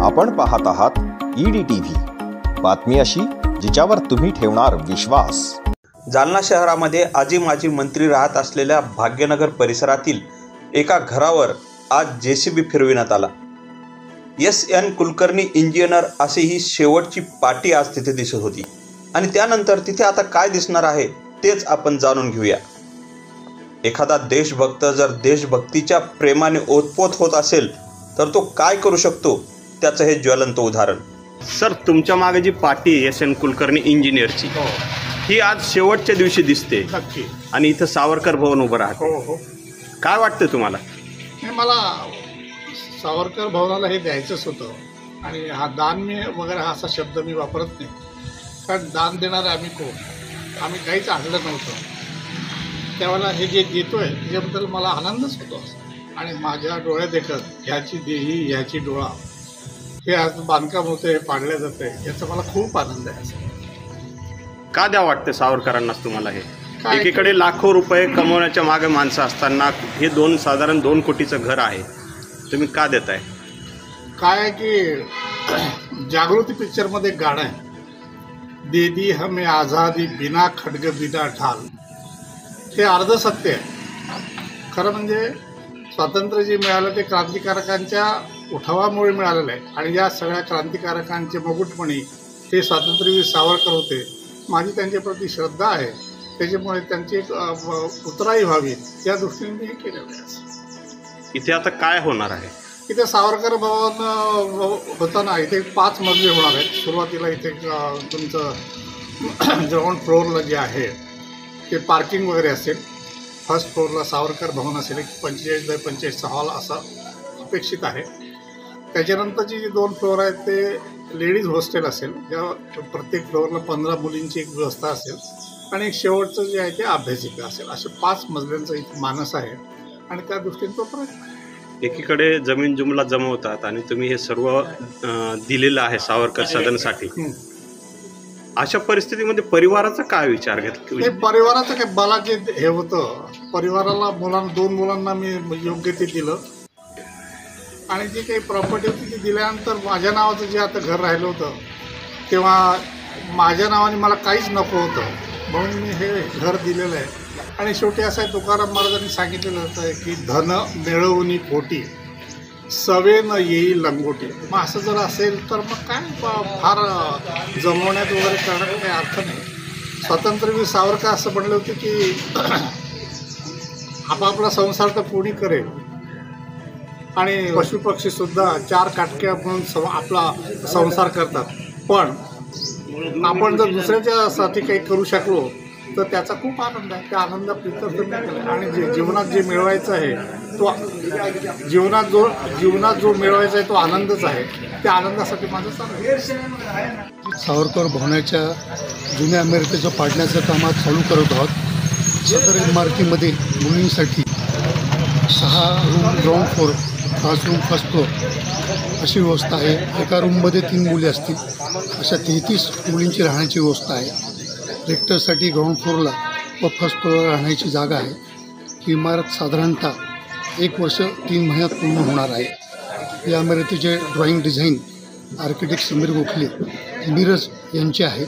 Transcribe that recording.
आपण पाहत आहात EDTV, बातमी अशी जिच्यावर तुम्ही ठेवणार विश्वास। जालना शहरामध्ये आजी माजी मंत्री राहत असलेल्या भाग्यनगर परिसरातील एका घरावर आज JCB फिरविण्यात आला। SN कुलकर्णी इंजिनियर अशी ही शेवटची पाटी आज तिथे दिसत होती आणि त्यानंतर तिथे आता काय दिसणार आहे तेच आपण जाणून घेऊया। एखादा देशभक्त जर देशभक्तीच्या प्रेमाने ओतपोत होत असेल तर तो काय करू शकतो त्याचं हे ज्वलंत उदाहरण। सर, तुमच्या मागे जी पाटी SN कुलकर्णी इंजिनियरची ही आज शेवटच्या दिवशी दिसते आणि इथं सावरकर भवन उभं राहते। काय वाटतं तुम्हाला? मला सावरकर भवनाला हे द्यायचंच होतं आणि हा दान मी वगैरे हा असा शब्द मी वापरत नाही, कारण दान देणारे आम्ही कोण, आम्ही काहीच आणलं नव्हतं। त्यावेळेला हे जे देतोय त्याच्याबद्दल मला आनंदच होतो आणि माझ्या डोळ्यात देखत ह्याची देही ह्याची डोळा हे आज बांधकाम होतं, हे पाडलं जातं आहे, याचा मला खूप आनंद आहे। का द्या वाटतं सावरकरांनाच तुम्हाला? हे एकीकडे लाखो रुपये कमवण्याच्या मागे माणसं असताना हे साधारण 2 कोटीचं घर आहे, तुम्ही का देताय? काय आहे की जागृती पिक्चरमध्ये गाणं आहे, दे दी हमें आझादी बिना खडग बिना ढाल, हे अर्ध सत्य आहे। खरं म्हणजे स्वातंत्र्य जे मिळालं ते क्रांतिकारकांच्या उठावामुळे मिळालेलं आहे आणि या सगळ्या क्रांतिकारकांचे मुकुटमणी हे स्वातंत्र्यवीर सावरकर होते। माझी त्यांच्याप्रती श्रद्धा आहे, त्याच्यामुळे त्यांची एक उतराई व्हावी या दृष्टीने मी हे केलेलं आहे। इथे आता काय होणार आहे? इथे सावरकर भवन होताना इथे 5 मजले होणार आहेत। सुरुवातीला इथे तुमचं ग्राउंड फ्लोअरला जे आहे ते पार्किंग वगैरे असेल, फर्स्ट फ्लोअरला सावरकर भवन असेल, एक 45x45 हॉल असा अपेक्षित आहे। त्याच्यानंतरची जी 2 फ्लोअर आहेत ते लेडीज हॉस्टेल असेल, ज्या प्रत्येक फ्लोअरला 15 मुलींची एक व्यवस्था असेल आणि एक शेवटचं जे आहे ते अभ्यासिका असेल। असे 5 मजल्यांचा इथे मानस आहे आणि त्या दृष्टीने तो प्रयत्न आहे। एकीकडे जमीन जुमला जमवतात आणि तुम्ही हे सर्व दिलेलं आहे सावरकर सदनसाठी। अशा परिस्थितीमध्ये परिवाराचा काय विचार घेतला? परिवाराचं काय, मला जे हे होतं परिवाराला 2 मुलांना मी योग्य ते दिलं आणि जी काही प्रॉपर्टी होती ती दिल्यानंतर माझ्या नावाचं जे आता घर राहिलं होतं तेव्हा माझ्या नावाने मला काहीच नको होतं, म्हणून मी हे घर दिलेलं आहे। आणि शेवटी असं आहे, तुकाराम महाराजांनी सांगितलेलं होतं की धन मिळवणी पोटी सवे न येई लंगोटी। मग असं जर असेल तर मग काय फार जमवण्यात वगैरे करण्यात काही अर्थ नाही। स्वातंत्र्यवीर सावरकर असं म्हणले होते की आपापला संसार तर कोणी करेल आणि पशुपक्षीसुद्धा 4 काटक्या म्हणून आपला संसार करतात, पण आपण जर दुसऱ्याच्यासाठी काही करू शकलो तर त्याचा खूप आनंद आहे। त्या आनंदा प्रित्यर्थ मिळाला आणि जीवनात जे मिळवायचं आहे तो जीवनात जो मिळवायचा आहे तो आनंदच आहे। त्या आनंदासाठी माझं चालू सावरकर भवनाच्या जुन्या इमारतीचं पाडण्याचं कामात चालू करत आहोत। सदर इमारतीमध्ये मुलींसाठी 6 room ground floor, 5 room first floor अशी व्यवस्था आहे। एका रूममध्ये 3 मुली असतील, अशा 33 मुलींची राहण्याची व्यवस्था आहे। रेक्टरसाठी ग्राउंड फ्लोअरला व फर्स्ट फ्लोअरला राहण्याची जागा आहे। ही इमारत साधारणतः 1 वर्ष 3 महिन्यात पूर्ण होणार आहे। या इमारतीचे drawing design architect Sameer Gokhale Miraj यांचे आहे।